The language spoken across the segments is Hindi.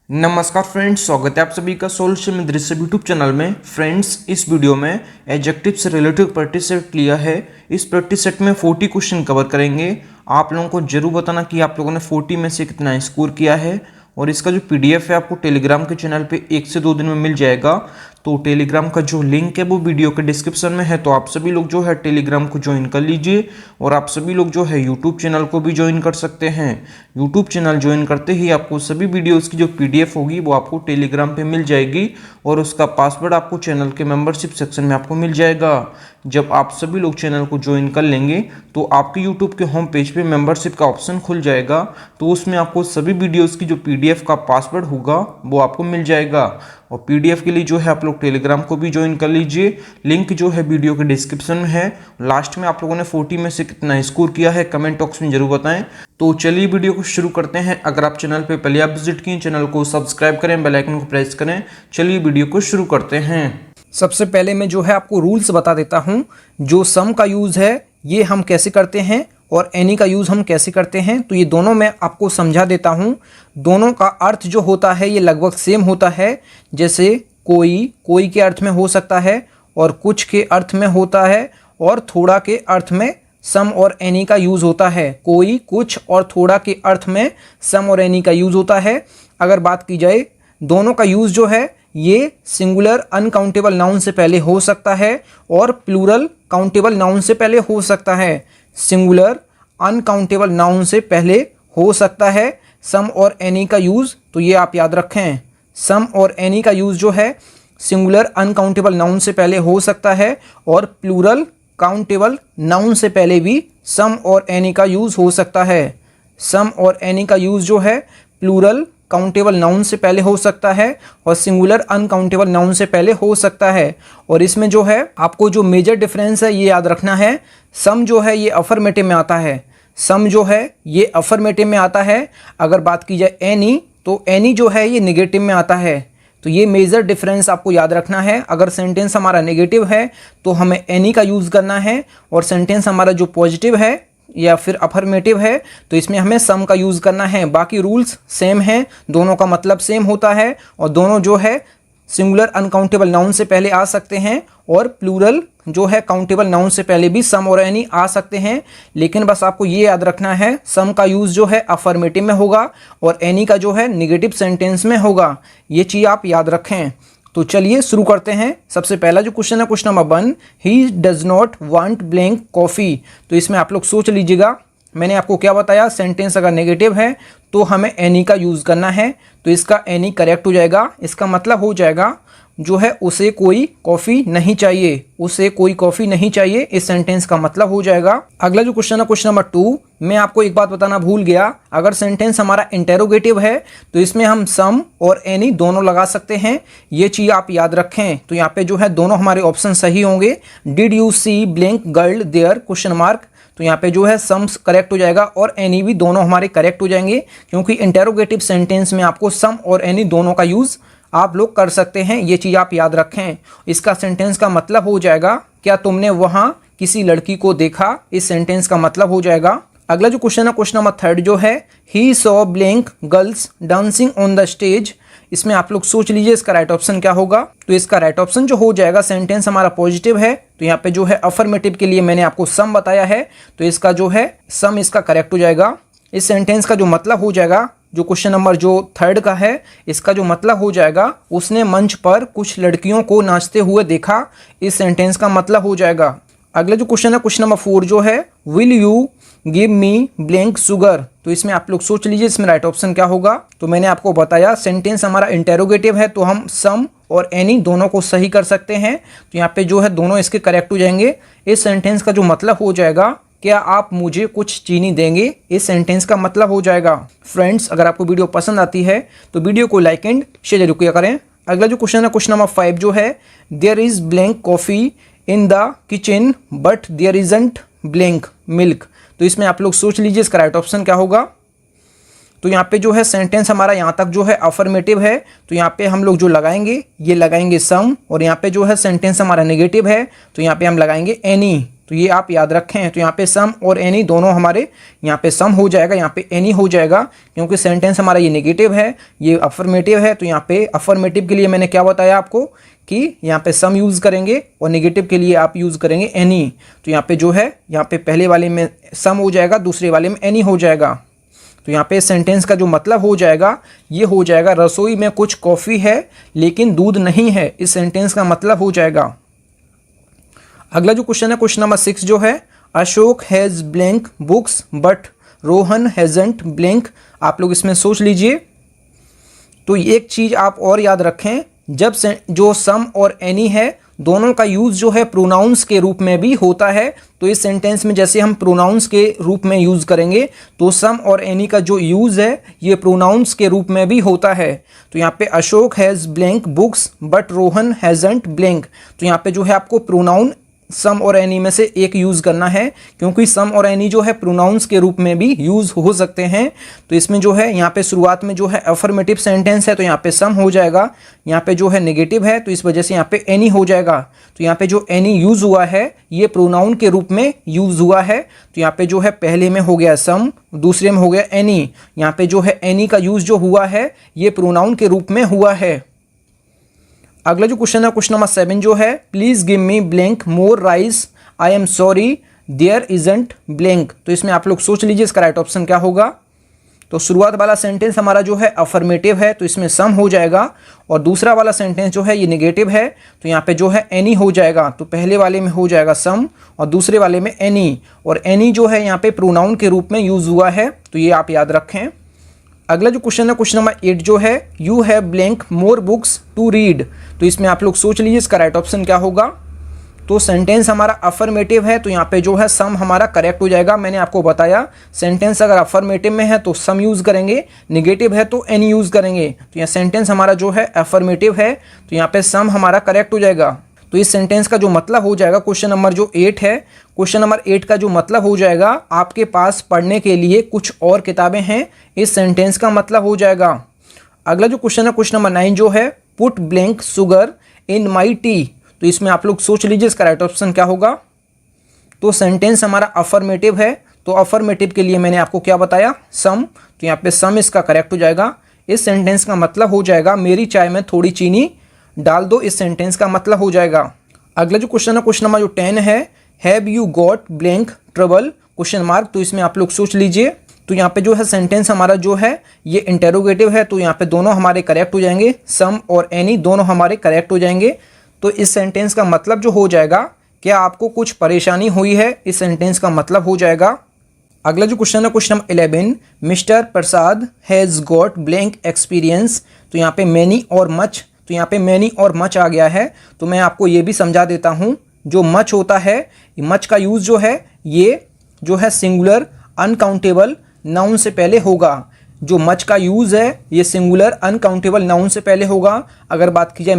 नमस्कार फ्रेंड्स, स्वागत है आप सभी का सोल्यूशन में दृश्य यूट्यूब चैनल में। फ्रेंड्स, इस वीडियो में एडजेक्टिव से रिलेटेड प्रैक्टिस सेट लिया है। इस प्रैक्टिस सेट में 40 क्वेश्चन कवर करेंगे। आप लोगों को जरूर बताना कि आप लोगों ने 40 में से कितना स्कोर किया है। और इसका जो पीडीएफ है आपको टेलीग्राम के चैनल पे 1 से 2 दिन में मिल जाएगा। तो टेलीग्राम का जो लिंक है वो वीडियो के डिस्क्रिप्शन में है। तो आप सभी लोग जो है टेलीग्राम को ज्वाइन कर लीजिए। और आप सभी लोग जो है यूट्यूब चैनल को भी ज्वाइन कर सकते हैं। यूट्यूब चैनल ज्वाइन करते ही आपको सभी वीडियोस की जो पीडीएफ होगी वो आपको टेलीग्राम पे मिल जाएगी। और उसका पासवर्ड आपको चैनल के मेंबरशिप सेक्शन में आपको मिल जाएगा। जब आप सभी लोग चैनल को ज्वाइन कर लेंगे तो आपके यूट्यूब के होम पेज पे मेंबरशिप का ऑप्शन खुल जाएगा। तो उसमें आपको सभी वीडियोस की जो पीडीएफ का पासवर्ड होगा वो आपको मिल जाएगा। और पीडीएफ के लिए जो है आप लोग टेलीग्राम को भी ज्वाइन कर लीजिए। लिंक जो है वीडियो के डिस्क्रिप्शन में है। लास्ट में आप लोगों ने 40 में से कितना स्कोर किया है कमेंट बॉक्स में जरूर बताएं। तो चलिए वीडियो को शुरू करते हैं। अगर आप चैनल पे पहले आप विजिट किए, चैनल को सब्सक्राइब करें, बेल आइकन को प्रेस करें। चलिए वीडियो को शुरू करते हैं। सबसे पहले मैं जो है आपको रूल्स बता देता हूँ। जो सम का यूज़ है ये हम कैसे करते हैं और एनी का यूज़ हम कैसे करते हैं, तो ये दोनों मैं आपको समझा देता हूँ। दोनों का अर्थ जो होता है ये लगभग सेम होता है। जैसे कोई के अर्थ में हो सकता है और कुछ के अर्थ में होता है और थोड़ा के अर्थ में सम और एनी का यूज़ होता है। कोई, कुछ और थोड़ा के अर्थ में सम और एनी का यूज़ होता है। अगर बात की जाए दोनों का यूज़ जो है ये सिंगुलर अनकाउंटेबल नाउन से पहले हो सकता है और प्लूरल काउंटेबल नाउन से पहले हो सकता है। सिंगुलर अनकाउंटेबल नाउन से पहले हो सकता है सम और एनी का यूज़, तो ये आप याद रखें। सम और एनी का यूज़ जो है सिंगुलर अनकाउंटेबल नाउन से पहले हो सकता है और प्लूरल काउंटेबल नाउन से पहले भी सम और एनी का यूज़ हो सकता है। सम और एनी का यूज़ जो है प्लूरल काउंटेबल नाउन से पहले हो सकता है और सिंगुलर अनकाउंटेबल नाउन से पहले हो सकता है। और इसमें जो है आपको जो मेजर डिफरेंस है ये याद रखना है। सम जो है ये अफर्मेटिव में आता है। सम जो है ये अफर्मेटिव में आता है। अगर बात की जाए एनी, तो एनी जो है ये नेगेटिव में आता है। तो ये मेजर डिफरेंस आपको याद रखना है। अगर सेंटेंस हमारा नेगेटिव है तो हमें एनी का यूज़ करना है, और सेंटेंस हमारा जो पॉजिटिव है या फिर अफर्मेटिव है तो इसमें हमें सम का यूज़ करना है। बाकी रूल्स सेम हैं, दोनों का मतलब सेम होता है और दोनों जो है सिंगुलर अनकाउंटेबल नाउन से पहले आ सकते हैं और प्लूरल जो है काउंटेबल नाउन से पहले भी सम और एनी आ सकते हैं। लेकिन बस आपको ये याद रखना है सम का यूज़ जो है अफर्मेटिव में होगा और एनी का जो है नेगेटिव सेंटेंस में होगा। ये चीज़ आप याद रखें। तो चलिए शुरू करते हैं। सबसे पहला जो क्वेश्चन है question number 1, he does not want blank coffee. तो इसमें आप लोग सोच लीजिएगा, मैंने आपको क्या बताया, सेंटेंस अगर नेगेटिव है तो हमें एनी का यूज़ करना है। तो इसका एनी करेक्ट हो जाएगा। इसका मतलब हो जाएगा जो है उसे कोई कॉफ़ी नहीं चाहिए। उसे कोई कॉफ़ी नहीं चाहिए, इस सेंटेंस का मतलब हो जाएगा। अगला जो क्वेश्चन है क्वेश्चन नंबर 2, मैं आपको एक बात बताना भूल गया। अगर सेंटेंस हमारा इंटेरोगेटिव है तो इसमें हम सम और एनी दोनों लगा सकते हैं। ये चीज़ आप याद रखें। तो यहाँ पे जो है दोनों हमारे ऑप्शन सही होंगे। Did you see blank girl there question mark. तो यहाँ पे जो है सम करेक्ट हो जाएगा और एनी भी दोनों हमारे करेक्ट हो जाएंगे, क्योंकि इंटेरोगेटिव सेंटेंस में आपको सम और एनी दोनों का यूज़ आप लोग कर सकते हैं। ये चीज़ आप याद रखें। इसका सेंटेंस का मतलब हो जाएगा, क्या तुमने वहाँ किसी लड़की को देखा। इस सेंटेंस का मतलब हो जाएगा। अगला जो क्वेश्चन है क्वेश्चन नंबर 3 जो है, he saw blank girls dancing on the stage. इसमें आप लोग सोच लीजिए इसका राइट ऑप्शन क्या होगा। तो इसका राइट ऑप्शन जो हो जाएगा, सेंटेंस हमारा पॉजिटिव है तो यहाँ पे जो है अफर्मेटिव के लिए मैंने आपको सम बताया है, तो इसका जो है सम इसका करेक्ट हो जाएगा। इस सेंटेंस का जो मतलब हो जाएगा, जो क्वेश्चन नंबर जो 3 का है, इसका जो मतलब हो जाएगा, उसने मंच पर कुछ लड़कियों को नाचते हुए देखा। इस सेंटेंस का मतलब हो जाएगा। अगला जो क्वेश्चन है क्वेश्चन नंबर 4 जो है, will you give me blank sugar. तो इसमें आप लोग सोच लीजिए इसमें राइट ऑप्शन क्या होगा। तो मैंने आपको बताया सेंटेंस हमारा इंटेरोगेटिव है तो हम सम और एनी दोनों को सही कर सकते हैं। तो यहाँ पे जो है दोनों इसके करेक्ट हो जाएंगे। इस सेंटेंस का जो मतलब हो जाएगा, क्या आप मुझे कुछ चीनी देंगे। इस सेंटेंस का मतलब हो जाएगा। फ्रेंड्स, अगर आपको वीडियो पसंद आती है तो वीडियो को लाइक एंड शेयर जरूर किया करें। अगला जो क्वेश्चन है क्वेश्चन नंबर 5 जो है, there is blank coffee in the kitchen but there isn't blank milk. तो इसमें आप लोग सोच लीजिए इसका राइट ऑप्शन क्या होगा। तो यहाँ पे जो है सेंटेंस हमारा यहाँ तक जो है अफर्मेटिव है तो यहाँ पे हम लोग जो लगाएंगे ये लगाएंगे सम, और यहाँ पे जो है सेंटेंस हमारा नेगेटिव है तो यहाँ पे हम लगाएंगे एनी। तो ये आप याद रखें। तो यहाँ पे सम और एनी दोनों हमारे, यहाँ पे सम हो जाएगा, यहाँ पे एनी हो जाएगा, क्योंकि सेंटेंस हमारा ये नेगेटिव है, ये अफर्मेटिव है। तो यहाँ पे अफर्मेटिव के लिए मैंने क्या बताया आपको कि यहाँ पे सम यूज़ करेंगे और नेगेटिव के लिए आप यूज़ करेंगे एनी। तो यहाँ पे जो है, यहाँ पे पहले वाले में सम हो जाएगा, दूसरे वाले में एनी हो जाएगा। तो यहाँ पे सेंटेंस का जो मतलब हो जाएगा ये हो जाएगा, रसोई में कुछ कॉफ़ी है लेकिन दूध नहीं है। इस सेंटेंस का मतलब हो जाएगा। अगला जो क्वेश्चन है, क्वेश्चन नंबर 6 जो है, Ashok has blank books but Rohan hasn't blank. आप लोग इसमें सोच लीजिए। तो एक चीज़ आप और याद रखें, जब जो सम और एनी है दोनों का यूज़ जो है प्रोनाउंस के रूप में भी होता है। तो इस सेंटेंस में जैसे हम प्रोनाउंस के रूप में यूज़ करेंगे तो सम और एनी का जो यूज़ है ये प्रोनाउंस के रूप में भी होता है। तो यहाँ पे Ashok has blank books but Rohan hasn't blank. तो यहाँ पे जो है आपको प्रोनाउन सम और एनी में से एक यूज़ करना है, क्योंकि सम और एनी जो है प्रोनाउंस के रूप में भी यूज़ हो सकते हैं। तो इसमें जो है यहाँ पे शुरुआत में जो है अफर्मेटिव सेंटेंस है तो यहाँ पे सम हो जाएगा, यहाँ पे जो है नेगेटिव है तो इस वजह से यहाँ पे एनी हो जाएगा। तो यहाँ पे जो एनी यूज़ हुआ है ये प्रोनाउन के रूप में यूज़ हुआ है। तो यहाँ पे जो है पहले में हो गया सम, दूसरे में हो गया एनी। यहाँ पे जो है एनी का यूज़ जो हुआ है ये प्रोनाउन के रूप में हुआ है। अगला जो क्वेश्चन है, क्वेश्चन नंबर 7 जो है, please give me blank more rice, I am sorry there isn't blank. तो इसमें आप लोग सोच लीजिए इसका राइट ऑप्शन क्या होगा। तो शुरुआत वाला सेंटेंस हमारा जो है अफर्मेटिव है तो इसमें सम हो जाएगा, और दूसरा वाला सेंटेंस जो है ये नेगेटिव है तो यहाँ पे जो है एनी हो जाएगा। तो पहले वाले में हो जाएगा सम और दूसरे वाले में एनी, और एनी जो है यहाँ पे प्रोनाउन के रूप में यूज़ हुआ है। तो ये आप याद रखें। अगला जो क्वेश्चन है, क्वेश्चन नंबर 8 जो है, you have blank more books to read. तो इसमें आप लोग सोच लीजिए इसका राइट ऑप्शन क्या होगा। तो सेंटेंस हमारा अफर्मेटिव है तो यहाँ पे जो है सम हमारा करेक्ट हो जाएगा। मैंने आपको बताया सेंटेंस अगर अफर्मेटिव में है तो सम यूज़ करेंगे, नेगेटिव है तो एनी यूज़ करेंगे। तो यहाँ सेंटेंस हमारा जो है अफर्मेटिव है तो यहाँ पे सम हमारा करेक्ट हो जाएगा। तो इस सेंटेंस का जो मतलब हो जाएगा, क्वेश्चन नंबर जो 8 है, क्वेश्चन नंबर 8 का जो मतलब हो जाएगा, आपके पास पढ़ने के लिए कुछ और किताबें हैं। इस सेंटेंस का मतलब हो जाएगा। अगला जो क्वेश्चन है, क्वेश्चन नंबर 9 जो है, put blank sugar in my T. तो इसमें आप लोग सोच लीजिए इसका राइट ऑप्शन क्या होगा। तो सेंटेंस हमारा अफर्मेटिव है तो अफर्मेटिव के लिए मैंने आपको क्या बताया, सम। तो यहाँ पे सम इसका करेक्ट हो जाएगा। इस सेंटेंस का मतलब हो जाएगा, मेरी चाय में थोड़ी चीनी डाल दो। इस सेंटेंस का मतलब हो जाएगा। अगला जो क्वेश्चन है, क्वेश्चन नंबर जो 10 है, have you got blank trouble question mark. तो इसमें आप लोग सोच लीजिए। तो यहाँ पे जो है सेंटेंस हमारा जो है ये इंटेरोगेटिव है तो यहाँ पे दोनों हमारे करेक्ट हो जाएंगे, सम और एनी दोनों हमारे करेक्ट हो जाएंगे। तो इस सेंटेंस का मतलब जो हो जाएगा, क्या आपको कुछ परेशानी हुई है, इस सेंटेंस का मतलब हो जाएगा। अगला जो क्वेश्चन है, question number 11, mister Prasad has got blank experience. तो यहाँ पे मैनी और मच, तो यहाँ पे मैनी और मच आ गया है। तो मैं आपको ये भी समझा देता हूँ, जो मच होता है, मच का यूज़ जो है ये जो है सिंगुलर अनकाउंटेबल नाउन से पहले होगा। जो मच का यूज़ है ये सिंगुलर अनकाउंटेबल नाउन से पहले होगा। अगर बात की जाए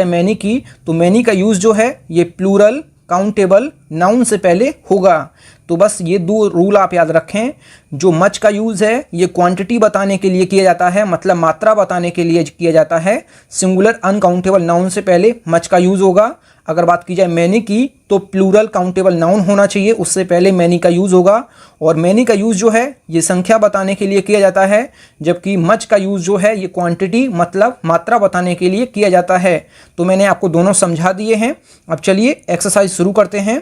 मैनी की तो मैनी का यूज़ जो है ये प्लूरल काउंटेबल नाउन से पहले होगा। तो बस ये दो रूल आप याद रखें। जो मच का यूज़ है ये क्वांटिटी बताने के लिए किया जाता है, मतलब मात्रा बताने के लिए किया जाता है। सिंगुलर अनकाउंटेबल नाउन से पहले मच का यूज़ होगा। अगर बात की जाए मैनी की तो प्लूरल काउंटेबल नाउन होना चाहिए, उससे पहले मैनी का यूज़ होगा। और मैनी का यूज़ जो है ये संख्या बताने के लिए किया जाता है, जबकि मच का यूज़ जो है ये क्वांटिटी मतलब मात्रा बताने के लिए किया जाता है। तो मैंने आपको दोनों समझा दिए हैं। अब चलिए एक्सरसाइज शुरू करते हैं।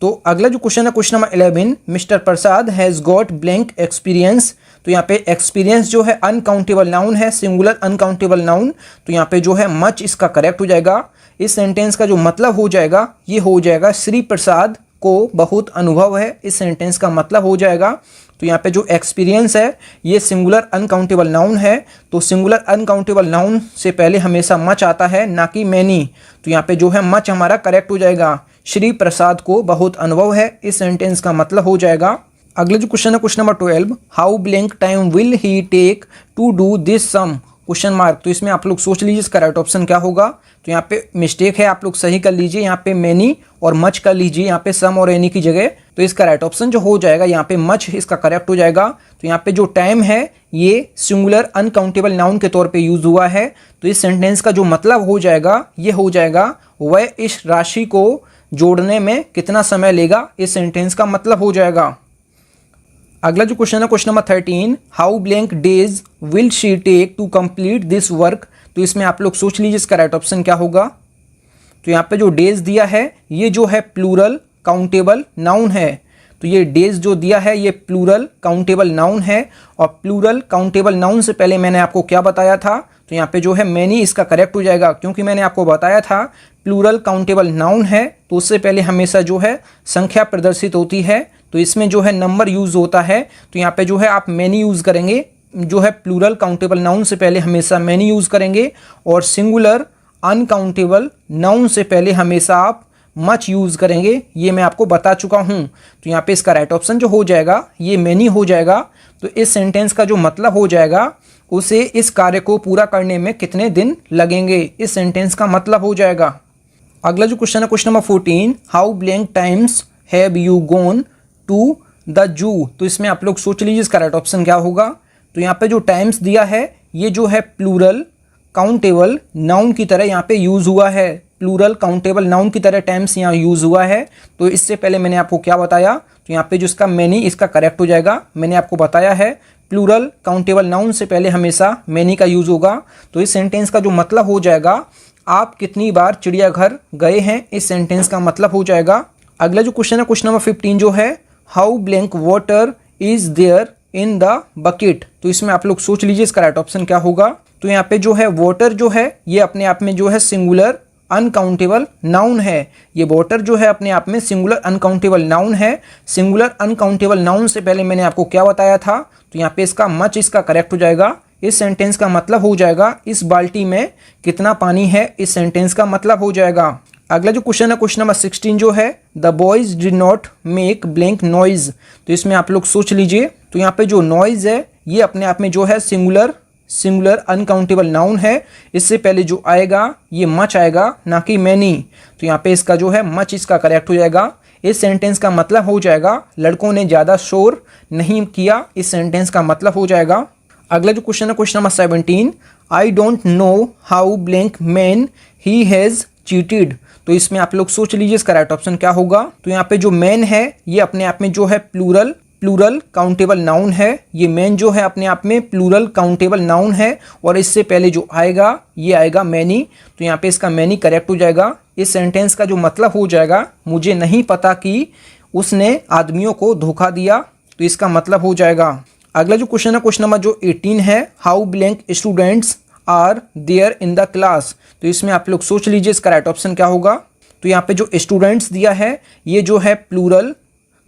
तो अगला जो क्वेश्चन है, question number 11, mister Prasad has got blank experience. तो यहाँ पे एक्सपीरियंस जो है अनकाउंटेबल नाउन है, सिंगुलर अनकाउंटेबल नाउन। तो यहाँ पे जो है मच इसका करेक्ट हो जाएगा। इस सेंटेंस का जो मतलब हो जाएगा ये हो जाएगा, श्री प्रसाद को बहुत अनुभव है। इस सेंटेंस का मतलब हो जाएगा। तो यहाँ पे जो एक्सपीरियंस है ये सिंगुलर अनकाउंटेबल नाउन है। तो सिंगुलर अनकाउंटेबल नाउन से पहले हमेशा मच आता है, ना कि मैनी। तो यहाँ पे जो है मच हमारा करेक्ट हो जाएगा। श्री प्रसाद को बहुत अनुभव है, इस सेंटेंस का मतलब हो जाएगा। अगला जो क्वेश्चन है, question number 12, how blank time will he take to do this sum question mark. तो इसमें आप लोग सोच लीजिए इसका राइट ऑप्शन क्या होगा। तो यहाँ पे मिस्टेक है, आप लोग सही कर लीजिए। यहाँ पे मैनी और मच कर लीजिए, यहाँ पे सम और एनी की जगह। तो इसका राइट ऑप्शन जो हो जाएगा यहाँ पे मच इसका करेक्ट हो जाएगा। तो यहाँ पे जो टाइम है ये सिंगुलर अनकाउंटेबल नाउन के तौर पे यूज हुआ है। तो इस सेंटेंस का जो मतलब हो जाएगा ये हो जाएगा, वह इस राशि को जोड़ने में कितना समय लेगा, इस सेंटेंस का मतलब हो जाएगा। अगला जो क्वेश्चन है question number 13, how blank days will she take to complete this work. तो इसमें आप लोग सोच लीजिए इसका राइट ऑप्शन क्या होगा। तो यहाँ पे जो डेज दिया है ये जो है प्लूरल काउंटेबल नाउन है। तो ये डेज जो दिया है ये प्लूरल काउंटेबल नाउन है, और प्लूरल काउंटेबल नाउन से पहले मैंने आपको क्या बताया था, तो यहाँ पे जो है मैनी इसका करेक्ट हो जाएगा, क्योंकि मैंने आपको बताया था प्लूरल काउंटेबल नाउन है तो उससे पहले हमेशा जो है संख्या प्रदर्शित होती है, तो इसमें जो है नंबर यूज़ होता है। तो यहाँ पे जो है आप मैनी यूज़ करेंगे, जो है प्लूरल काउंटेबल नाउन से पहले हमेशा मैनी यूज़ करेंगे, और सिंगुलर अनकाउंटेबल नाउन से पहले हमेशा आप मच यूज़ करेंगे, ये मैं आपको बता चुका हूँ। तो यहाँ पे इसका राइट ऑप्शन जो हो जाएगा ये मैनी हो जाएगा। तो इस सेंटेंस का जो मतलब हो जाएगा उसे इस कार्य को पूरा करने में कितने दिन लगेंगे, इस सेंटेंस का मतलब हो जाएगा। अगला जो क्वेश्चन है question number 14, how blank times have you gone to the zoo. तो इसमें आप लोग सोच लीजिए इसका राइट ऑप्शन क्या होगा। तो यहाँ पे जो टाइम्स दिया है ये जो है प्लूरल काउंटेबल नाउन की तरह यहाँ पे यूज़ हुआ है, प्लूरल काउंटेबल नाउन की तरह टाइम्स यहाँ यूज़ हुआ है। तो इससे पहले मैंने आपको क्या बताया, तो यहाँ पे जो इसका मैनी इसका करेक्ट हो जाएगा। मैंने आपको बताया है प्लूरल काउंटेबल नाउन से पहले हमेशा मैनी का यूज़ होगा। तो इस सेंटेंस का जो मतलब हो जाएगा आप कितनी बार चिड़ियाघर गए हैं, इस सेंटेंस का मतलब हो जाएगा। अगला जो क्वेश्चन है क्वेश्चन नंबर 15 जो है, how blank water is there in the bucket. तो इसमें आप लोग सोच लीजिए इसका राइट ऑप्शन क्या होगा। तो यहाँ पे जो है वाटर जो है ये अपने आप में जो है सिंगुलर अनकाउंटेबल नाउन है। ये वाटर जो है अपने आप में सिंगुलर अनकाउंटेबल नाउन है। सिंगुलर अनकाउंटेबल नाउन से पहले मैंने आपको क्या बताया था, तो यहाँ पे इसका मच इसका करेक्ट हो जाएगा। इस सेंटेंस का मतलब हो जाएगा इस बाल्टी में कितना पानी है, इस सेंटेंस का मतलब हो जाएगा। अगला जो क्वेश्चन है क्वेश्चन नंबर 16 जो है, the boys did not make blank noise. तो इसमें आप लोग सोच लीजिए, तो यहाँ पे जो नॉइज है ये अपने आप में जो है सिंगुलर अनकाउंटेबल नाउन है। इससे पहले जो आएगा ये मच आएगा, ना कि मैनी। तो यहाँ पे इसका जो है मच इसका करेक्ट हो जाएगा। इस सेंटेंस का मतलब हो जाएगा लड़कों ने ज़्यादा शोर नहीं किया, इस सेंटेंस का मतलब हो जाएगा। अगला जो क्वेश्चन है question number 17, I don't know how blank man he has cheated. तो इसमें आप लोग सोच लीजिए इसका राइट ऑप्शन क्या होगा। तो यहाँ पे जो मैन है ये अपने आप में जो है प्लूरल काउंटेबल नाउन है। ये मैन जो है अपने आप में प्लूरल काउंटेबल नाउन है, और इससे पहले जो आएगा ये आएगा मैनी। तो यहाँ पे इसका मैनी करेक्ट हो जाएगा। इस सेंटेंस का जो मतलब हो जाएगा, मुझे नहीं पता कि उसने आदमियों को धोखा दिया, तो इसका मतलब हो जाएगा। अगला जो क्वेश्चन है क्वेश्चन नंबर जो 18 है, how blank students are there in the class. तो इसमें आप लोग सोच लीजिए इसका राइट ऑप्शन क्या होगा। तो यहाँ पे जो स्टूडेंट्स दिया है ये जो है प्लूरल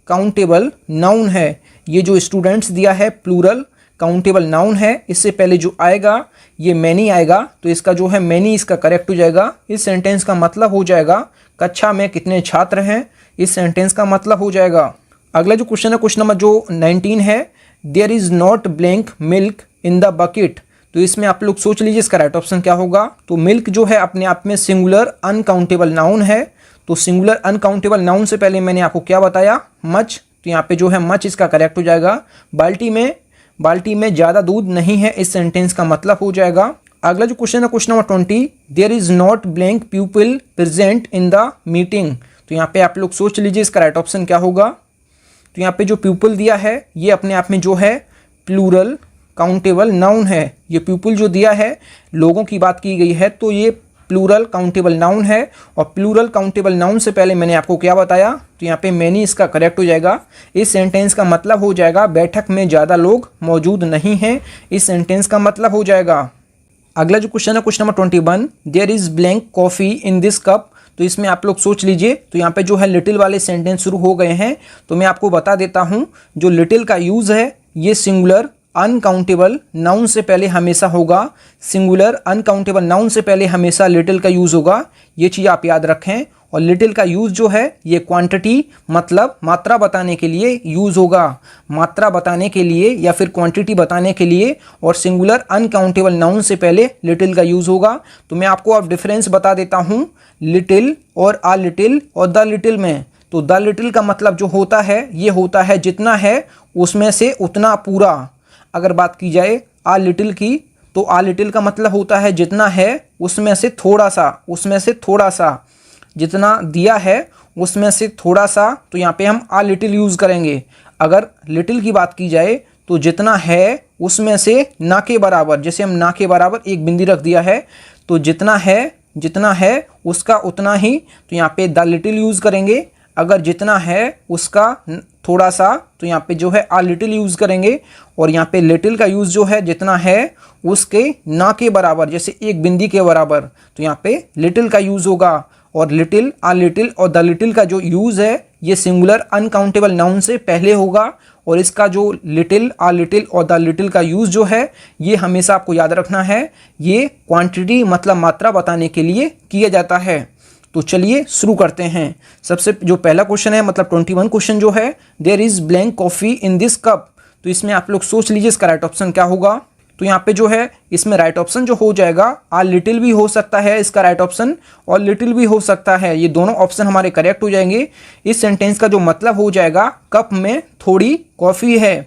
काउंटेबल नाउन है। ये जो स्टूडेंट्स दिया है प्लूरल काउंटेबल नाउन है। इससे पहले जो आएगा ये मैनी आएगा, तो इसका जो है मैनी इसका करेक्ट हो जाएगा। इस सेंटेंस का मतलब हो जाएगा कक्षा में कितने छात्र हैं, इस सेंटेंस का मतलब हो जाएगा। अगला जो क्वेश्चन है क्वेश्चन नंबर जो 19 है, there is not blank milk in the bucket. तो इसमें आप लोग सोच लीजिए इसका राइट ऑप्शन क्या होगा। तो मिल्क जो है अपने आप में सिंगुलर अनकाउंटेबल नाउन है। तो सिंगुलर अनकाउंटेबल नाउन से पहले मैंने आपको क्या बताया, मच। तो यहाँ पे जो है मच इसका करेक्ट हो जाएगा। बाल्टी में ज़्यादा दूध नहीं है, इस सेंटेंस का मतलब हो जाएगा। अगला जो क्वेश्चन है question number 20, there is not blank people present in the meeting. तो यहाँ पे आप लोग सोच लीजिए इसका राइट ऑप्शन क्या होगा। तो यहाँ पे जो पीपल दिया है ये अपने आप में जो है प्लूरल काउंटेबल नाउन है। ये पीपल जो दिया है लोगों की बात की गई है, तो ये प्लूरल काउंटेबल नाउन है। और प्लूरल काउंटेबल नाउन से पहले मैंने आपको क्या बताया, तो यहाँ पे मैनी इसका करेक्ट हो जाएगा। इस सेंटेंस का मतलब हो जाएगा बैठक में ज़्यादा लोग मौजूद नहीं हैं, इस सेंटेंस का मतलब हो जाएगा। अगला जो क्वेश्चन है question number 21, there is blank coffee in this cup. तो इसमें आप लोग सोच लीजिए। तो यहाँ पे जो है लिटिल वाले सेंटेंस शुरू हो गए हैं, तो मैं आपको बता देता हूँ जो लिटिल का यूज़ है ये सिंगुलर अनकाउंटेबल नाउन से पहले हमेशा होगा। सिंगुलर अनकाउंटेबल नाउन से पहले हमेशा लिटिल का यूज़ होगा, ये चीज़ आप याद रखें। और लिटिल का यूज़ जो है ये क्वांटिटी मतलब मात्रा बताने के लिए यूज़ होगा, मात्रा बताने के लिए या फिर क्वांटिटी बताने के लिए। और सिंगुलर अनकाउंटेबल नाउन से पहले लिटिल का यूज़ होगा। तो मैं आपको अब डिफरेंस बता देता हूँ लिटिल और आ लिटिल और द लिटिल में। तो द लिटिल का मतलब जो होता है ये होता है जितना है उसमें से उतना पूरा। अगर बात की जाए आ लिटिल की, तो आ लिटिल का मतलब होता है जितना है उसमें से थोड़ा सा, जितना दिया है उसमें से थोड़ा सा, तो यहाँ पे हम आ लिटिल यूज़ करेंगे। अगर लिटिल की बात की जाए तो जितना है उसमें से ना के बराबर, जैसे हम ना के बराबर एक बिंदी रख दिया है, तो जितना है उसका उतना ही, तो यहाँ पे द लिटिल यूज़ करेंगे। अगर जितना है उसका थोड़ा सा, तो यहाँ पे जो है आ लिटिल यूज़ करेंगे। और यहाँ पे लिटिल का यूज़ जो है जितना है उसके ना के बराबर, जैसे एक बिंदी के बराबर, तो यहाँ पे लिटिल का यूज़ होगा। और लिटिल, आ लिटिल और द लिटिल का जो यूज़ है ये सिंगुलर अनकाउंटेबल नाउन से पहले होगा। और इसका जो लिटिल, आ लिटिल और द लिटिल का यूज़ जो है ये हमेशा आपको याद रखना है, ये क्वांटिटी मतलब मात्रा बताने के लिए किया जाता है। तो चलिए शुरू करते हैं। सबसे जो पहला क्वेश्चन है, मतलब 21 क्वेश्चन जो है, there is blank coffee in this cup. तो इसमें आप लोग सोच लीजिए इसका राइट ऑप्शन क्या होगा। तो यहाँ पे जो है इसमें राइट ऑप्शन जो हो जाएगा, आ लिटिल भी हो सकता है इसका राइट ऑप्शन, और लिटिल भी हो सकता है। ये दोनों ऑप्शन हमारे करेक्ट हो जाएंगे। इस सेंटेंस का जो मतलब हो जाएगा, कप में थोड़ी कॉफ़ी है।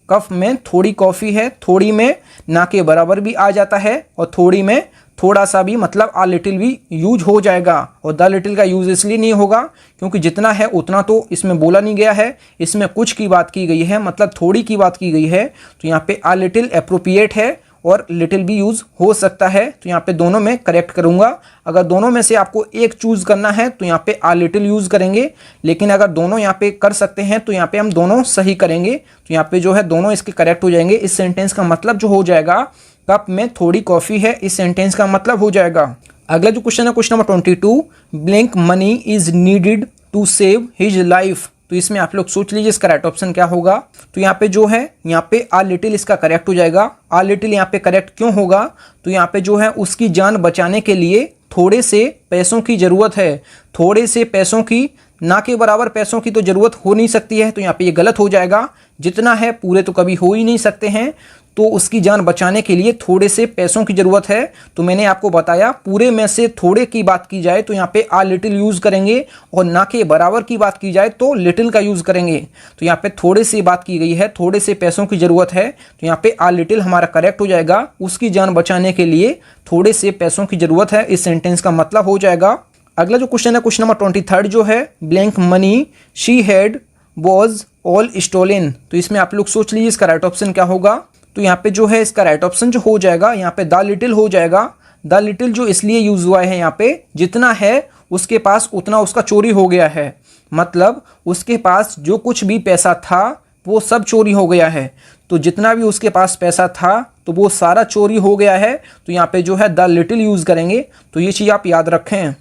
कप में थोड़ी कॉफ़ी है, थोड़ी में ना के बराबर भी आ जाता है, और थोड़ी में थोड़ा सा भी मतलब आ लिटिल भी यूज हो जाएगा। और द लिटिल का यूज इसलिए नहीं होगा क्योंकि जितना है उतना तो इसमें बोला नहीं गया है, इसमें कुछ की बात की गई है, मतलब थोड़ी की बात की गई है। तो यहाँ पे आ लिटिल एप्रोप्रिएट है और लिटिल भी यूज़ हो सकता है। तो यहाँ पे दोनों में करेक्ट करूँगा। अगर दोनों में से आपको एक चूज़ करना है तो यहाँ पे आ लिटिल यूज़ करेंगे, लेकिन अगर दोनों यहाँ पे कर सकते हैं तो यहाँ पे हम दोनों सही करेंगे। तो यहाँ पे जो है दोनों इसके करेक्ट हो जाएंगे। इस सेंटेंस का मतलब जो हो जाएगा, कप में थोड़ी कॉफ़ी है, इस सेंटेंस का मतलब हो जाएगा। अगला जो क्वेश्चन है question number 22, blank money is needed to save his life. तो इसमें आप लोग सोच लीजिए इसका राइट ऑप्शन क्या होगा। तो यहाँ पे जो है, यहाँ पे आ लिटिल इसका करेक्ट हो जाएगा। आ लिटिल यहाँ पे करेक्ट क्यों होगा, तो यहाँ पे जो है उसकी जान बचाने के लिए थोड़े से पैसों की ज़रूरत है। थोड़े से पैसों की, ना के बराबर पैसों की तो ज़रूरत हो नहीं सकती है, तो यहाँ पे ये गलत हो जाएगा। जितना है पूरे तो कभी हो ही नहीं सकते हैं, तो उसकी जान बचाने के लिए थोड़े से पैसों की ज़रूरत है। तो मैंने आपको बताया पूरे में से थोड़े की बात की जाए तो यहाँ पे आ लिटिल यूज़ करेंगे, और ना के बराबर की बात की जाए तो लिटिल का यूज़ करेंगे। तो यहाँ पे थोड़े से बात की गई है, थोड़े से पैसों की ज़रूरत है, तो यहाँ पे आ लिटिल हमारा करेक्ट हो जाएगा। उसकी जान बचाने के लिए थोड़े से पैसों की ज़रूरत है, इस सेंटेंस का मतलब हो जाएगा। अगला जो क्वेश्चन है क्वेश्चन नंबर 23 जो है, blank money she had was all stolen. तो इसमें आप लोग सोच लीजिए इसका राइट ऑप्शन क्या होगा। तो यहाँ पे जो है इसका राइट ऑप्शन जो हो जाएगा, यहाँ पे द लिटिल हो जाएगा। द लिटिल जो इसलिए यूज हुआ है यहाँ पे, जितना है उसके पास उतना उसका चोरी हो गया है, मतलब उसके पास जो कुछ भी पैसा था वो सब चोरी हो गया है। तो जितना भी उसके पास पैसा था तो वो सारा चोरी हो गया है। तो यहाँ पे जो है द लिटिल यूज़ करेंगे। तो ये चीज़ आप याद रखें।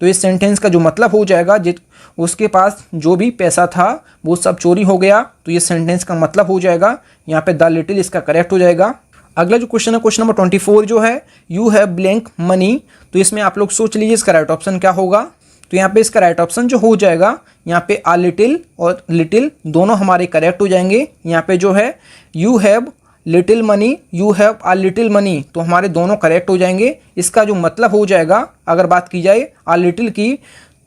तो इस सेंटेंस का जो मतलब हो जाएगा, उसके पास जो भी पैसा था वो सब चोरी हो गया। तो ये सेंटेंस का मतलब हो जाएगा, यहाँ पे द लिटिल इसका करेक्ट हो जाएगा। अगला जो क्वेश्चन है क्वेश्चन नंबर 24 जो है, यू हैव ब्लैंक मनी। तो इसमें आप लोग सोच लीजिए इसका राइट ऑप्शन क्या होगा। तो यहाँ पे इसका राइट ऑप्शन जो हो जाएगा, यहाँ पे आ लिटिल और लिटिल दोनों हमारे करेक्ट हो जाएंगे। यहाँ पे जो है you have little money, you have uh little money, तो हमारे दोनों करेक्ट हो जाएंगे। इसका जो मतलब हो जाएगा, अगर बात की जाए आ लिटिल की,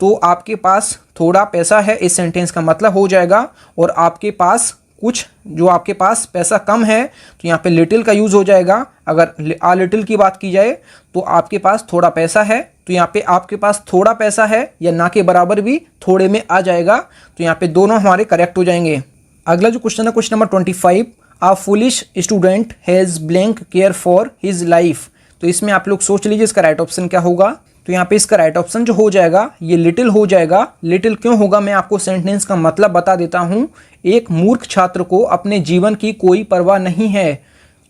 तो आपके पास थोड़ा पैसा है, इस सेंटेंस का मतलब हो जाएगा। और आपके पास कुछ, जो आपके पास पैसा कम है, तो यहाँ पे लिटिल का यूज़ हो जाएगा। अगर आ लिटिल की बात की जाए तो आपके पास थोड़ा पैसा है, तो यहाँ पे आपके पास थोड़ा पैसा है या ना के बराबर भी थोड़े में आ जाएगा। तो यहाँ पे दोनों हमारे करेक्ट हो जाएंगे। अगला जो क्वेश्चन है question number 25, a foolish student has blank care for his life. तो इसमें आप लोग सोच लीजिए इसका राइट ऑप्शन क्या होगा। तो यहाँ पे इसका राइट ऑप्शन जो हो जाएगा ये लिटिल हो जाएगा। लिटिल क्यों होगा, मैं आपको सेंटेंस का मतलब बता देता हूँ। एक मूर्ख छात्र को अपने जीवन की कोई परवाह नहीं है,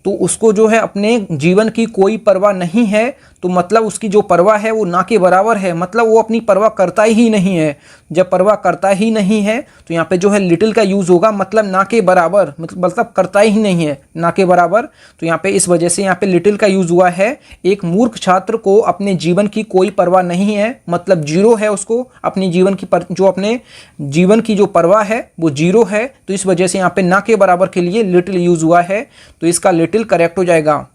तो उसको जो है अपने जीवन की कोई परवाह नहीं है, तो मतलब उसकी जो परवाह है वो ना के बराबर है, मतलब वो अपनी परवाह करता ही नहीं है। जब परवाह करता ही नहीं है तो यहाँ पे जो है लिटिल का यूज़ होगा, मतलब ना के बराबर, मतलब करता ही नहीं है, ना के बराबर। तो यहाँ पे इस वजह से यहाँ पे लिटिल का यूज़ हुआ है। एक मूर्ख छात्र को अपने जीवन की कोई परवाह नहीं है, मतलब जीरो है, उसको अपनी जीवन की जो अपने जीवन की जो परवाह है वो जीरो है। तो इस वजह से यहाँ पे ना के बराबर के लिए लिटिल यूज़ हुआ है, तो इसका लिटिल करेक्ट हो जाएगा।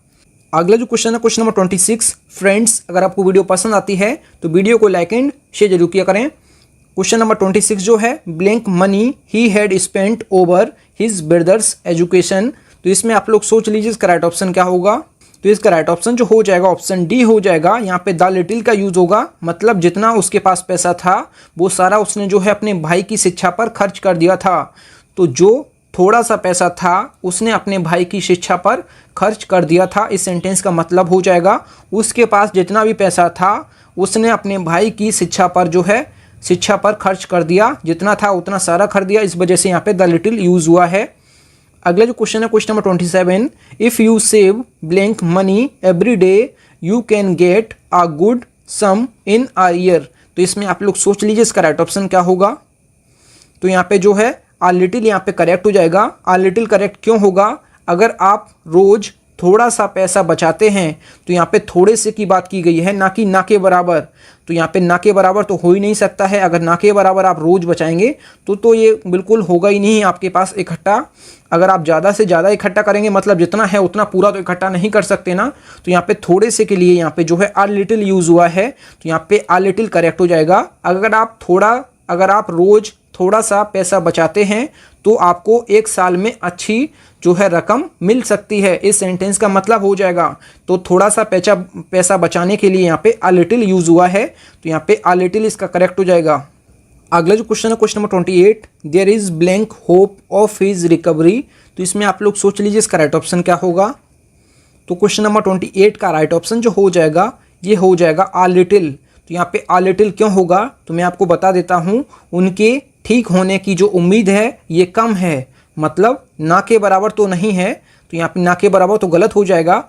अगला जो क्वेश्चन है क्वेश्चन नंबर 26, फ्रेंड्स अगर आपको वीडियो पसंद आती है तो वीडियो को लाइक एंड शेयर जरूर किया करें। क्वेश्चन नंबर 26 जो है, blank money he had spent over his brothers education. तो इसमें आप लोग सोच लीजिए इसका राइट ऑप्शन क्या होगा। तो इसका राइट ऑप्शन जो हो जाएगा ऑप्शन डी हो जाएगा। यहाँ पे द लिटिल का यूज होगा, मतलब जितना उसके पास पैसा था वो सारा उसने जो है अपने भाई की शिक्षा पर खर्च कर दिया था। तो जो थोड़ा सा पैसा था उसने अपने भाई की शिक्षा पर खर्च कर दिया था, इस सेंटेंस का मतलब हो जाएगा उसके पास जितना भी पैसा था उसने अपने भाई की शिक्षा पर जो है शिक्षा पर खर्च कर दिया, जितना था उतना सारा कर दिया, इस वजह से यहाँ पे द लिटिल यूज हुआ है। अगला जो क्वेश्चन है question number 27, if you save blank money every day you can get a good sum in a year. तो इसमें आप लोग सोच लीजिए इसका राइट ऑप्शन क्या होगा। तो यहाँ पे जो है आ लिटिल यहाँ पे करेक्ट हो जाएगा। आ लिटिल करेक्ट क्यों होगा, अगर आप रोज थोड़ा सा पैसा बचाते हैं तो यहाँ पे थोड़े से की बात की गई है, ना कि ना के बराबर। तो यहाँ पे ना के बराबर तो हो ही नहीं सकता है, अगर ना के बराबर आप रोज बचाएंगे तो ये बिल्कुल होगा ही नहीं आपके पास इकट्ठा। अगर आप ज़्यादा से ज़्यादा इकट्ठा करेंगे मतलब जितना है उतना पूरा तो इकट्ठा नहीं कर सकते ना। तो यहाँ पे थोड़े से के लिए यहाँ पे जो है आ लिटिल यूज़ हुआ है, तो यहाँ पे आ लिटिल करेक्ट हो जाएगा। अगर आप रोज थोड़ा सा पैसा बचाते हैं तो आपको एक साल में अच्छी जो है रकम मिल सकती है, इस सेंटेंस का मतलब हो जाएगा। तो थोड़ा सा पैसा बचाने के लिए यहाँ पे आ लिटिल यूज हुआ है, तो यहाँ पे आ लिटिल इसका करेक्ट हो जाएगा। अगला जो क्वेश्चन है question number 28, there is blank hope of his recovery. तो इसमें आप लोग सोच लीजिए इसका राइट ऑप्शन क्या होगा। तो क्वेश्चन नंबर 28 का राइट ऑप्शन जो हो जाएगा ये हो जाएगा आ लिटिल। तो यहाँ पे आ लिटिल क्यों होगा तो मैं आपको बता देता हूँ, उनके ठीक होने की जो उम्मीद है ये कम है, मतलब ना के बराबर तो नहीं है। तो यहाँ पे ना के बराबर तो गलत हो जाएगा,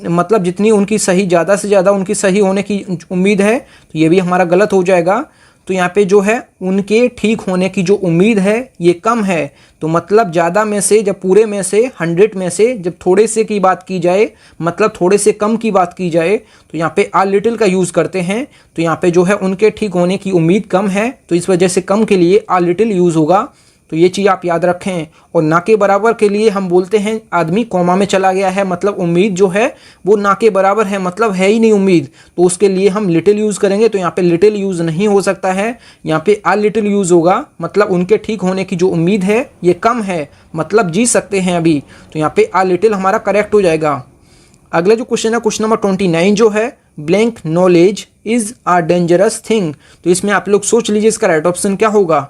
मतलब जितनी उनकी सही ज़्यादा से ज़्यादा उनकी सही होने की उम्मीद है तो ये भी हमारा गलत हो जाएगा। तो यहाँ पे जो है उनके ठीक होने की जो उम्मीद है ये कम है, तो मतलब ज़्यादा में से जब पूरे में से 100 में से जब थोड़े से की बात की जाए, मतलब थोड़े से कम की बात की जाए तो यहाँ पे आ लिटिल का यूज़ करते हैं। तो यहाँ पे जो है उनके ठीक होने की उम्मीद कम है, तो इस वजह से कम के लिए आ लिटिल यूज़ होगा। तो ये चीज़ आप याद रखें। और ना के बराबर के लिए हम बोलते हैं आदमी कॉमा में चला गया है, मतलब उम्मीद जो है वो ना के बराबर है, मतलब है ही नहीं उम्मीद, तो उसके लिए हम लिटिल यूज़ करेंगे। तो यहाँ पे लिटिल यूज़ नहीं हो सकता है, यहाँ पे आ लिटिल यूज़ होगा, मतलब उनके ठीक होने की जो उम्मीद है ये कम है, मतलब जी सकते हैं अभी। तो यहाँ पे आ लिटिल हमारा करेक्ट हो जाएगा। अगला जो क्वेश्चन है क्वेश्चन नंबर 29 जो है, blank knowledge is a dangerous thing. तो इसमें आप लोग सोच लीजिए इसका राइट ऑप्शन क्या होगा।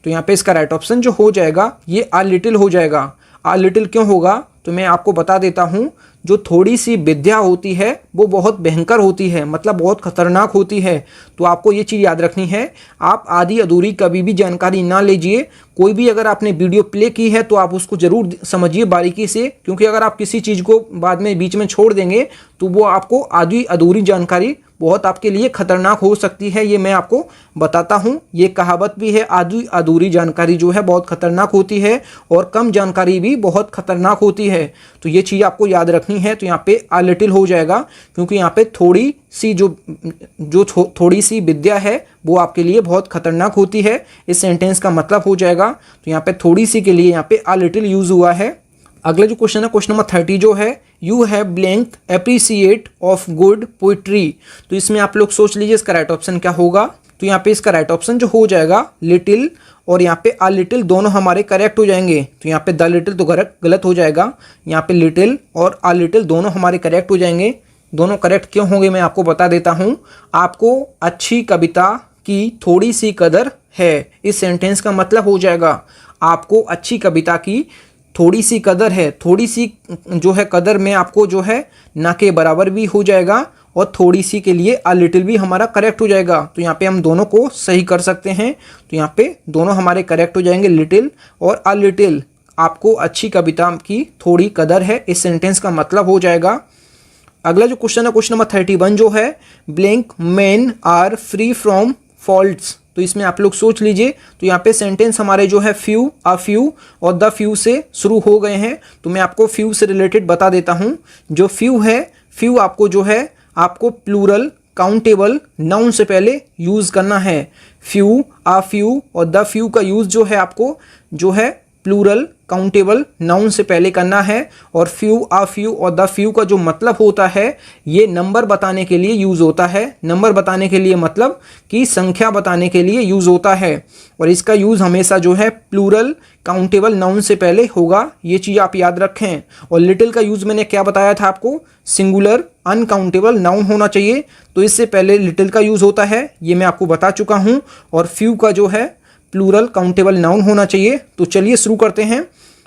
तो यहाँ पे इसका राइट ऑप्शन जो हो जाएगा ये आ लिटिल हो जाएगा। आ लिटिल क्यों होगा तो मैं आपको बता देता हूँ, जो थोड़ी सी विद्या होती है वो बहुत भयंकर होती है, मतलब बहुत खतरनाक होती है। तो आपको ये चीज़ याद रखनी है, आप आधी अधूरी कभी भी जानकारी ना लीजिए। कोई भी अगर आपने वीडियो प्ले की है तो आप उसको ज़रूर समझिए बारीकी से, क्योंकि अगर आप किसी चीज़ को बाद में बीच में छोड़ देंगे तो वो आपको आधी अधूरी जानकारी बहुत आपके लिए खतरनाक हो सकती है। ये मैं आपको बताता हूँ, ये कहावत भी है, आधी अधूरी जानकारी जो है बहुत खतरनाक होती है और कम जानकारी भी बहुत खतरनाक होती है। तो ये चीज़ आपको याद रखनी है। तो यहाँ पे आ लिटिल हो जाएगा, क्योंकि यहाँ पे थोड़ी सी थोड़ी सी विद्या है वो आपके लिए बहुत खतरनाक होती है, इस सेंटेंस का मतलब हो जाएगा। तो यहाँ पे थोड़ी सी के लिए यहाँ पे आ लिटिल यूज़ हुआ है। अगला जो क्वेश्चन है क्वेश्चन नंबर 30 जो है, you have blank appreciate of good poetry. तो इसमें आप लोग सोच लीजिए इसका राइट ऑप्शन क्या होगा। तो यहाँ पे इसका राइट ऑप्शन जो हो जाएगा लिटिल और यहाँ पे आ लिटिल दोनों हमारे करेक्ट हो जाएंगे। तो यहाँ पे द लिटिल तो गलत हो जाएगा, यहाँ पे लिटिल और आ लिटिल दोनों हमारे करेक्ट हो जाएंगे। दोनों करेक्ट क्यों होंगे मैं आपको बता देता हूँ। आपको अच्छी कविता की थोड़ी सी कदर है, इस सेंटेंस का मतलब हो जाएगा आपको अच्छी कविता की थोड़ी सी कदर है। थोड़ी सी जो है कदर में आपको जो है ना के बराबर भी हो जाएगा और थोड़ी सी के लिए आ लिटिल भी हमारा करेक्ट हो जाएगा। तो यहाँ पे हम दोनों को सही कर सकते हैं। तो यहाँ पे दोनों हमारे करेक्ट हो जाएंगे, लिटिल और आ लिटिल। आपको अच्छी कविता की थोड़ी कदर है, इस सेंटेंस का मतलब हो जाएगा। अगला जो क्वेश्चन है क्वेश्चन नंबर 31 जो है, blank man are free from faults. तो इसमें आप लोग सोच लीजिए। तो यहाँ पे सेंटेंस हमारे जो है फ्यू, अ फ्यू और द फ्यू से शुरू हो गए हैं। तो मैं आपको फ्यू से रिलेटेड बता देता हूँ। जो फ्यू है, फ्यू आपको जो है आपको प्लूरल काउंटेबल नाउन से पहले यूज़ करना है। फ्यू, अ फ्यू और द फ्यू का यूज़ जो है आपको जो है प्लूरल काउंटेबल नाउन से पहले करना है और फ्यू, आ फ्यू और द फ्यू का जो मतलब होता है ये नंबर बताने के लिए यूज़ होता है। नंबर बताने के लिए मतलब कि संख्या बताने के लिए यूज़ होता है और इसका यूज़ हमेशा जो है प्लूरल काउंटेबल नाउन से पहले होगा, ये चीज़ आप याद रखें। और लिटिल का यूज़ मैंने क्या बताया था आपको, सिंगुलर अनकाउंटेबल नाउन होना चाहिए, तो इससे पहले लिटिल का यूज़ होता है, ये मैं आपको बता चुका हूँ। और फ्यू का जो है प्लूरल काउंटेबल नाउन होना चाहिए। तो चलिए शुरू करते हैं।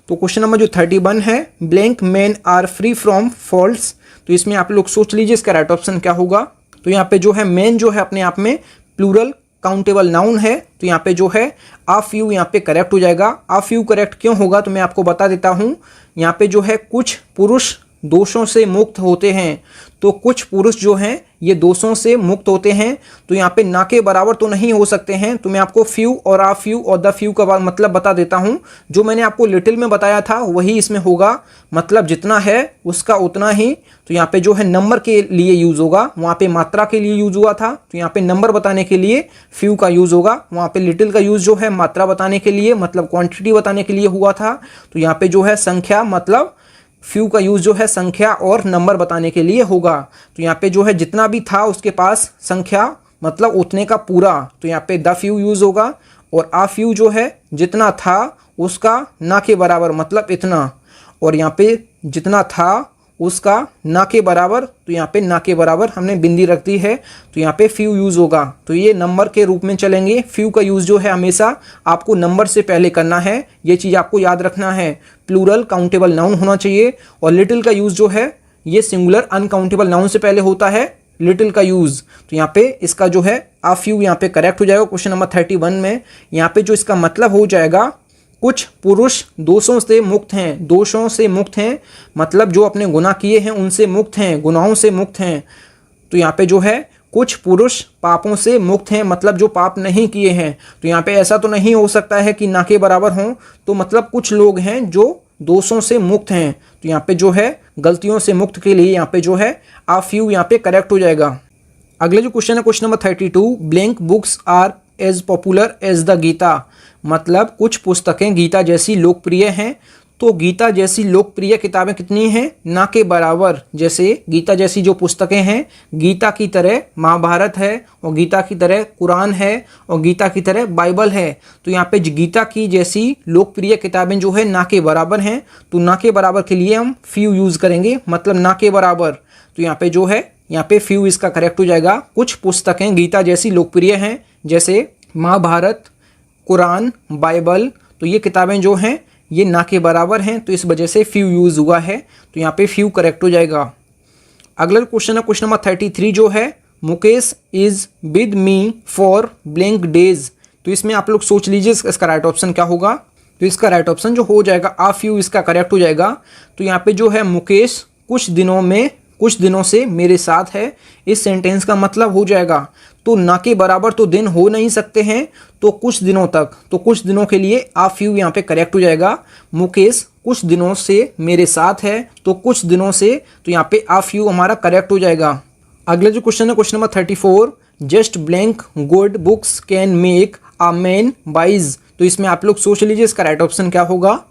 तो क्वेश्चन नंबर जो 31 है, blank man are free from faults, तो इसमें आप लोग सोच लीजिए इसका राइट ऑप्शन क्या होगा। तो यहाँ पे जो है मैन जो है अपने आप में प्लूरल काउंटेबल नाउन है, तो यहाँ पे जो है आ फ्यू यहाँ पे करेक्ट हो जाएगा। आ फ्यू करेक्ट क्यों होगा तो मैं आपको बता देता हूँ। यहाँ पे जो है कुछ पुरुष दोषों से मुक्त होते हैं, तो कुछ पुरुष जो हैं ये दोषों से मुक्त होते हैं, तो यहाँ पे ना के बराबर तो नहीं हो सकते हैं। तो मैं आपको फ्यू और आ फ्यू और द फ्यू का मतलब बता देता हूँ। जो मैंने आपको लिटिल में बताया था वही इसमें होगा, मतलब जितना है उसका उतना ही। तो यहाँ पे जो है नंबर के लिए यूज़ होगा, वहाँ पे मात्रा के लिए यूज़ हुआ था, तो यहाँ पे नंबर बताने के लिए फ्यू का यूज़ होगा। वहाँ पे लिटिल का यूज़ जो है मात्रा बताने के लिए, मतलब क्वांटिटी बताने के लिए हुआ था। तो यहाँ पे जो है संख्या, मतलब फ्यू का यूज़ जो है संख्या और नंबर बताने के लिए होगा। तो यहाँ पे जो है जितना भी था उसके पास संख्या, मतलब उतने का पूरा, तो यहाँ पे द फ्यू यूज़ होगा। और आ फ्यू जो है जितना था उसका ना के बराबर, मतलब इतना, और यहाँ पे जितना था उसका ना के बराबर, तो यहाँ पे ना के बराबर हमने बिंदी रख दी है, तो यहाँ पे फ्यू यूज़ होगा। तो ये नंबर के रूप में चलेंगे। फ्यू का यूज़ जो है हमेशा आपको नंबर से पहले करना है, ये चीज़ आपको याद रखना है। प्लूरल काउंटेबल नाउन होना चाहिए। और लिटिल का यूज़ जो है ये सिंगुलर अनकाउंटेबल नाउन से पहले होता है, लिटिल का यूज़। तो यहाँ पे इसका जो है आ फ्यू यहाँ पे करेक्ट हो जाएगा क्वेश्चन नंबर 31 में। यहाँ पे जो इसका मतलब हो जाएगा कुछ पुरुष दोषों से मुक्त हैं। दोषों से मुक्त हैं मतलब जो अपने गुनाह किए हैं उनसे मुक्त हैं, गुनाहों से मुक्त हैं। तो यहाँ पे जो है कुछ पुरुष पापों से मुक्त हैं, मतलब जो पाप नहीं किए हैं। तो यहाँ पे ऐसा तो नहीं हो सकता है कि ना के बराबर हों, तो मतलब कुछ लोग हैं जो दोषों से मुक्त हैं। तो यहाँ पे जो है गलतियों से मुक्त के लिए यहाँ पे जो है आ फ्यू यहाँ पे करेक्ट हो जाएगा। अगले जो क्वेश्चन है question number 32, blank books are as popular as the Gita, मतलब कुछ पुस्तकें गीता जैसी लोकप्रिय हैं। तो गीता जैसी लोकप्रिय किताबें कितनी हैं, ना के बराबर। जैसे गीता जैसी जो पुस्तकें हैं, गीता की तरह महाभारत है, और गीता की तरह कुरान है, और गीता की तरह बाइबल है। तो यहाँ पे गीता की जैसी लोकप्रिय किताबें जो है ना के बराबर हैं, तो ना के बराबर के लिए हम फ्यू यूज़ करेंगे, मतलब ना के बराबर। तो यहाँ पे जो है यहाँ पे फ्यू इसका करेक्ट हो जाएगा। कुछ पुस्तकें गीता जैसी लोकप्रिय हैं, जैसे महाभारत, कुरान, बाइबल, तो ये किताबें जो हैं ये ना के बराबर हैं, तो इस वजह से फ्यू यूज़ हुआ है, तो यहाँ पे फ्यू करेक्ट हो जाएगा। अगला क्वेश्चन है क्वेश्चन नंबर 33 जो है, Mukesh is with me for blank days, तो इसमें आप लोग सोच लीजिए इसका राइट ऑप्शन क्या होगा। तो इसका राइट ऑप्शन जो हो जाएगा आ फ्यू इसका करेक्ट हो जाएगा। तो यहाँ पे जो है मुकेश कुछ दिनों से मेरे साथ है, इस सेंटेंस का मतलब हो जाएगा तो ना के बराबर तो दिन हो नहीं सकते हैं, तो कुछ दिनों तक, तो कुछ दिनों के लिए आ फ्यू यहाँ पे करेक्ट हो जाएगा। मुकेश कुछ दिनों से मेरे साथ है, तो कुछ दिनों से, तो यहाँ पे आ फ्यू हमारा करेक्ट हो जाएगा। अगला जो क्वेश्चन है question number 34, just blank good books can make a man wise, तो इसमें आप लोग सोच लीजिए इसका राइट ऑप्शन क्या होगा।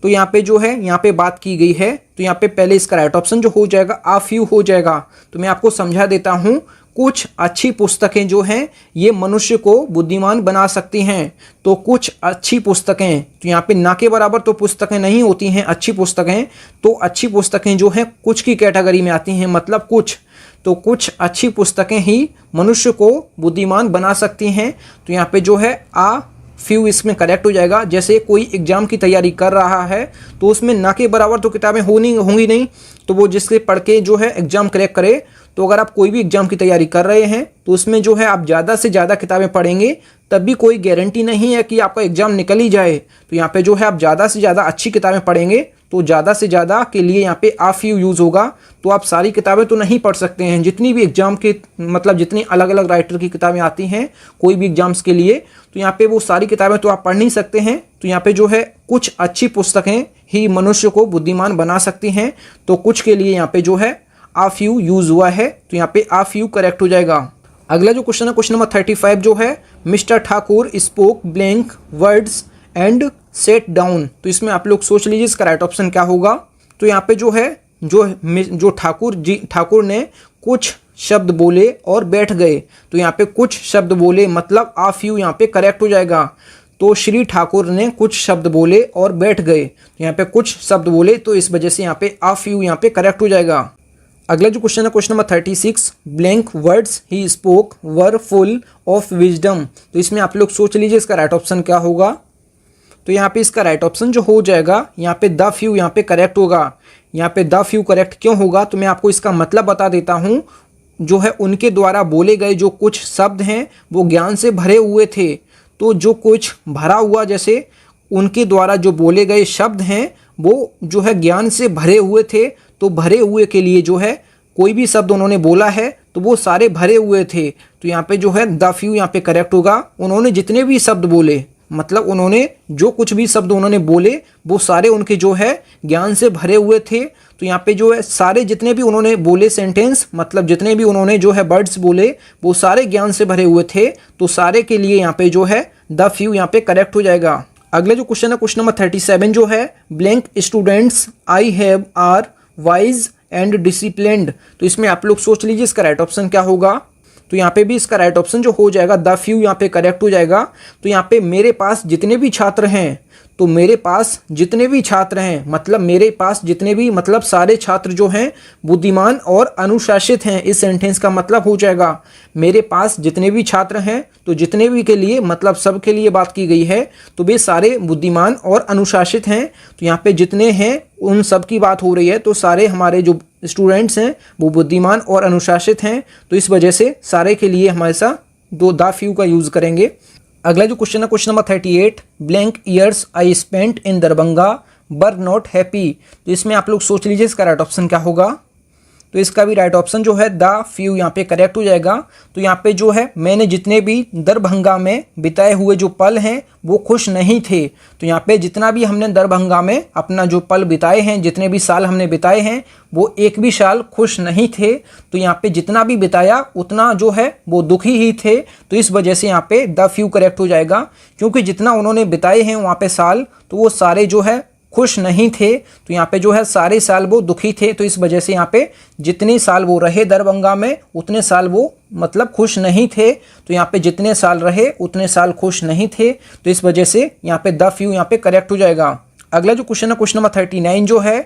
तो यहाँ पे जो है यहाँ पे बात की गई है, तो यहाँ पे पहले इसका राइट ऑप्शन जो हो जाएगा आ फ्यू हो जाएगा। तो मैं आपको समझा देता हूँ, कुछ अच्छी पुस्तकें जो हैं ये मनुष्य को बुद्धिमान बना सकती हैं। तो कुछ अच्छी पुस्तकें, तो यहाँ पे ना के बराबर तो पुस्तकें नहीं होती हैं अच्छी पुस्तकें, तो अच्छी पुस्तकें जो हैं कुछ की कैटेगरी में आती हैं, मतलब कुछ, तो कुछ अच्छी पुस्तकें ही मनुष्य को बुद्धिमान बना सकती हैं। तो यहाँ पे जो है आ फ्यू इसमें करेक्ट हो जाएगा। जैसे कोई एग्जाम की तैयारी कर रहा है तो उसमें ना के बराबर तो किताबें होंगी नहीं, तो वो जिससे पढ़ के जो है एग्जाम क्रैक करे। तो अगर आप कोई भी एग्जाम की तैयारी कर रहे हैं तो उसमें जो है आप ज़्यादा से ज़्यादा किताबें पढ़ेंगे, तब भी कोई गारंटी नहीं है कि आपका एग्जाम निकल ही जाए। तो यहाँ पे जो है आप ज़्यादा से ज़्यादा अच्छी किताबें पढ़ेंगे, तो ज़्यादा से ज़्यादा के लिए यहाँ पे आ फ्यू यूज़ होगा। तो आप सारी किताबें तो नहीं पढ़ सकते हैं, जितनी भी एग्जाम के, मतलब जितनी अलग अलग राइटर की किताबें आती हैं कोई भी एग्जाम्स के लिए, तो यहाँ पे वो सारी किताबें तो आप पढ़ नहीं सकते हैं। तो यहाँ पे जो है कुछ अच्छी पुस्तकें ही मनुष्य को बुद्धिमान बना सकती हैं, तो कुछ के लिए यहाँ पे जो है आ फ्यू यूज़ हुआ है, तो यहाँ पे आ फ्यू करेक्ट हो जाएगा। अगला जो क्वेश्चन है क्वेश्चन नंबर 35 जो है, mister Thakur spoke blank words and set down. तो इसमें आप लोग सोच लीजिए इसका राइट ऑप्शन क्या होगा। तो यहाँ पे जो है जो ठाकुर ने कुछ शब्द बोले और बैठ गए। तो यहाँ पे कुछ शब्द बोले मतलब आ फ्यू यहाँ पे करेक्ट हो जाएगा। तो श्री ठाकुर ने कुछ शब्द बोले और बैठ गए। तो यहाँ पे कुछ शब्द बोले तो इस वजह से यहाँ पे आ फ्यू यहाँ पे करेक्ट हो जाएगा। अगला जो क्वेश्चन है question number 36, blank words he spoke were full of wisdom. तो इसमें आप लोग सोच लीजिए इसका राइट ऑप्शन क्या होगा। तो यहाँ पे इसका राइट ऑप्शन जो हो जाएगा यहाँ पे द फ्यू यहाँ पे करेक्ट होगा। यहाँ पे द फ्यू करेक्ट क्यों होगा तो मैं आपको इसका मतलब बता देता हूँ। जो है उनके द्वारा बोले गए जो कुछ शब्द हैं वो ज्ञान से भरे हुए थे। तो जो कुछ भरा हुआ जैसे उनके द्वारा जो बोले गए शब्द हैं वो जो है ज्ञान से भरे हुए थे। तो भरे हुए के लिए जो है कोई भी शब्द उन्होंने बोला है तो वो सारे भरे हुए थे। तो यहाँ पे जो है द फ्यू यहाँ पे करेक्ट होगा। उन्होंने जितने भी शब्द बोले मतलब उन्होंने जो कुछ भी शब्द उन्होंने बोले वो सारे उनके जो है ज्ञान से भरे हुए थे। तो यहाँ पे जो है सारे जितने भी उन्होंने बोले सेंटेंस मतलब जितने भी उन्होंने जो है वर्ड्स बोले वो सारे ज्ञान से भरे हुए थे। तो सारे के लिए यहाँ पे जो है द फ्यू यहाँ पे करेक्ट हो जाएगा। अगला जो क्वेश्चन है क्वेश्चन नंबर 37 जो है blank students I have are wise and disciplined. तो इसमें आप लोग सोच लीजिए इसका राइट ऑप्शन क्या होगा। तो यहाँ पे भी इसका राइट ऑप्शन जो हो जाएगा द फ्यू यहाँ पे करेक्ट हो जाएगा। तो यहाँ पे मेरे पास जितने भी छात्र हैं तो मेरे पास जितने भी छात्र हैं मतलब मेरे पास जितने भी मतलब सारे छात्र जो हैं बुद्धिमान और अनुशासित हैं। इस सेंटेंस का मतलब हो जाएगा मेरे पास जितने भी छात्र हैं। तो जितने भी के लिए मतलब सब के लिए बात की गई है। तो वे सारे बुद्धिमान और अनुशासित हैं। तो यहाँ पे जितने हैं उन सब की बात हो रही है। तो सारे हमारे जो स्टूडेंट्स हैं वो बुद्धिमान और अनुशासित हैं। तो इस वजह से सारे के लिए हमेशा द फ्यू का यूज़ करेंगे। अगला जो क्वेश्चन है question number 38, blank years I spent in Darbhanga were not happy. तो इसमें आप लोग सोच लीजिए इसका राइट ऑप्शन क्या होगा। तो इसका भी राइट ऑप्शन जो है द फ्यू यहाँ पे करेक्ट हो जाएगा। तो यहाँ पे जो है मैंने जितने भी दरभंगा में बिताए हुए जो पल हैं वो खुश नहीं थे। तो यहाँ पे जितना भी हमने दरभंगा में अपना जो पल बिताए हैं जितने भी साल हमने बिताए हैं वो एक भी साल खुश नहीं थे। तो यहाँ पे जितना भी बिताया उतना जो है वो दुखी ही थे। तो इस वजह से यहाँ पे द फ्यू करेक्ट हो जाएगा क्योंकि जितना उन्होंने बिताए हैं वहाँ पे साल तो वो सारे जो है खुश नहीं थे। तो यहाँ पे जो है सारे साल वो दुखी थे। तो इस वजह से यहाँ पे जितने साल वो रहे दरभंगा में उतने साल वो मतलब खुश नहीं थे। तो यहाँ पे जितने साल रहे उतने साल खुश नहीं थे। तो इस वजह से यहाँ पे द फ्यू यहाँ पे करेक्ट हो जाएगा। अगला जो क्वेश्चन है क्वेश्चन नंबर 39 जो है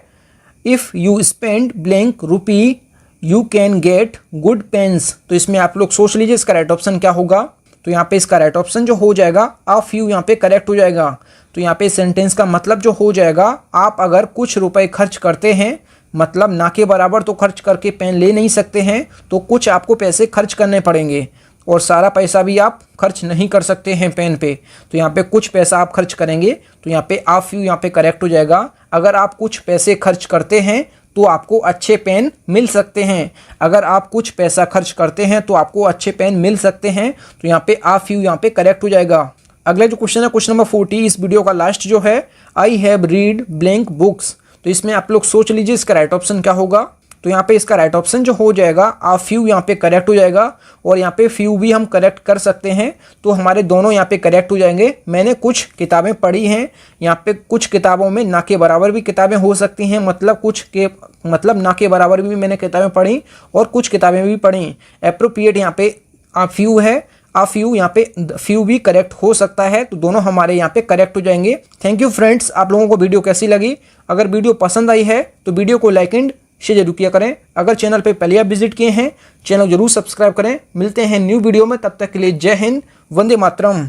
if you spend blank rupee you can get good pens. तो इसमें आप लोग सोच लीजिए इसका राइट ऑप्शन क्या होगा। तो यहाँ पे इसका राइट ऑप्शन जो हो जाएगा आ फ्यू यहाँ पे करेक्ट हो जाएगा। तो यहाँ पे सेंटेंस का मतलब जो हो जाएगा आप अगर कुछ रुपए खर्च करते हैं मतलब ना के बराबर तो खर्च करके पेन ले नहीं सकते हैं। तो कुछ आपको पैसे खर्च करने पड़ेंगे और सारा पैसा भी आप खर्च नहीं कर सकते हैं पेन पे। तो यहाँ पे कुछ पैसा आप खर्च करेंगे। तो यहाँ पे आ फ्यू यहाँ पे करेक्ट हो जाएगा। अगर आप कुछ पैसे खर्च करते हैं तो आपको अच्छे पेन मिल सकते हैं। अगर आप कुछ पैसा खर्च करते हैं तो आपको अच्छे पेन मिल सकते हैं। तो यहाँ पे आ फ्यू यहाँ पे करेक्ट हो जाएगा। अगला जो क्वेश्चन है क्वेश्चन नंबर 40 इस वीडियो का लास्ट जो है I have read blank books. तो इसमें आप लोग सोच लीजिए इसका राइट ऑप्शन क्या होगा। तो यहाँ पे इसका राइट ऑप्शन जो हो जाएगा आ फ्यू यहाँ पे करेक्ट हो जाएगा और यहाँ पे फ्यू भी हम करेक्ट कर सकते हैं। तो हमारे दोनों यहाँ पे करेक्ट हो जाएंगे। मैंने कुछ किताबें पढ़ी हैं। यहाँ पे कुछ किताबों में ना के बराबर भी किताबें हो सकती हैं मतलब कुछ के मतलब ना के बराबर भी मैंने किताबें पढ़ी और कुछ किताबें भी पढ़ी। एप्रोप्रिएट यहाँ पे आ फ्यू है। आ फ्यू यहाँ पे फ्यू भी करेक्ट हो सकता है। तो दोनों हमारे यहाँ पे करेक्ट हो जाएंगे। Thank you friends. आप लोगों को वीडियो कैसी लगी। अगर वीडियो पसंद आई है तो वीडियो को लाइक एंड शेयर जरूर किया करें। अगर चैनल पे पहले आप विजिट किए हैं चैनल जरूर सब्सक्राइब करें। मिलते हैं न्यू वीडियो में, तब तक के लिए जय हिंद, वंदे मातरम।